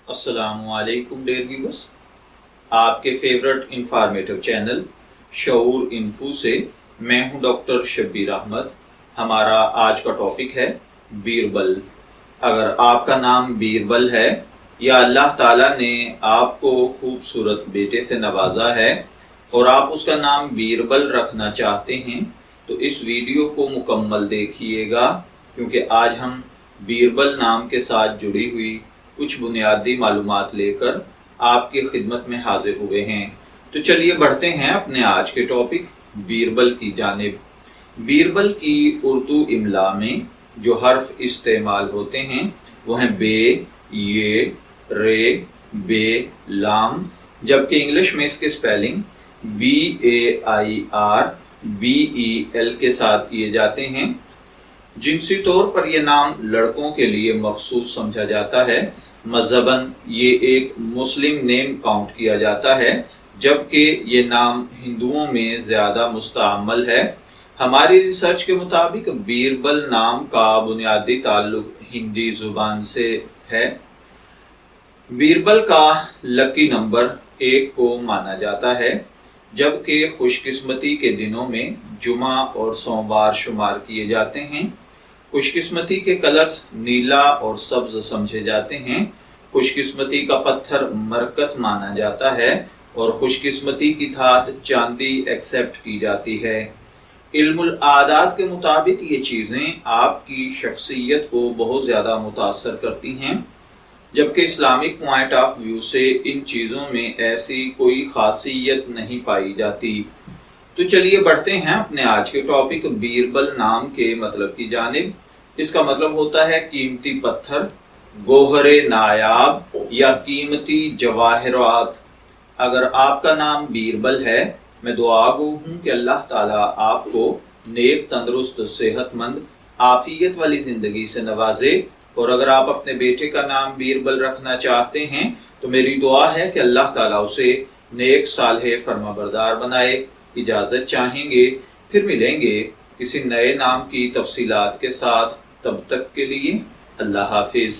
अस्सलामु अलैकुम dear viewers, आपके फेवरेट इंफॉर्मेटिव चैनल शऊर इन्फो से मैं हूं डॉक्टर शब्बीर अहमद। हमारा आज का टॉपिक है बीरबल। अगर आपका नाम बीरबल है या अल्लाह ताला ने आपको खूबसूरत बेटे से नवाजा है और आप उसका नाम बीरबल रखना चाहते हैं तो इस वीडियो को मुकम्मल देखिएगा, क्योंकि आज हम बीरबल नाम के साथ जुड़ी हुई कुछ बुनियादी मालूमात लेकर आपकी खिदमत में हाजिर हुए हैं। तो चलिए बढ़ते हैं अपने आज के टॉपिक बीरबल की जानिब। बीरबल की उर्दू इमला में जो हर्फ इस्तेमाल होते हैं वो हैं बे, ये, रे, बे, लाम, जबकि इंग्लिश में इसके स्पेलिंग BAIRBEL के साथ किए जाते हैं। जिनसी तौर पर यह नाम लड़कों के लिए मखसूस समझा जाता है। मज़हबन ये एक मुस्लिम नेम काउंट किया जाता है, जबकि ये नाम हिंदुओं में ज़्यादा मुस्तअमल है। हमारी रिसर्च के मुताबिक बीरबल नाम का बुनियादी ताल्लुक हिंदी ज़ुबान से है। बीरबल का लकी नंबर 1 को माना जाता है, जबकि खुशकिस्मती के दिनों में जुमा और सोमवार शुमार किए जाते हैं। खुशकिस्मती के कलर्स नीला और सब्ज समझे जाते हैं। खुशकिस्मती का पत्थर मरकत माना जाता है और खुशकिस्मती की धात चांदी एक्सेप्ट की जाती है। इल्मुल आदात के मुताबिक ये चीज़ें आपकी शख्सियत को बहुत ज़्यादा मुतासर करती हैं, जबकि इस्लामिक पॉइंट ऑफ व्यू से इन चीज़ों में ऐसी कोई खासियत नहीं पाई जाती। तो चलिए बढ़ते हैं अपने आज के टॉपिक बीरबल नाम के मतलब की जानिब। इसका मतलब होता है कीमती पत्थर, गोहरे नायाब या कीमती जवाहरात। अगर आपका नाम बीरबल है, मैं दुआ गो हूँ कि अल्लाह ताला आपको नेक, तंदुरुस्त, सेहतमंद, आफियत वाली ज़िंदगी से नवाजे। और अगर आप अपने बेटे का नाम बीरबल रखना चाहते हैं तो मेरी दुआ है कि अल्लाह ताला उसे नेक, सालेह, फरमाबरदार बनाए। इजाज़त चाहेंगे, फिर मिलेंगे किसी नए नाम की तफसीलात के साथ। तब तक के लिए अल्लाह हाफिज़।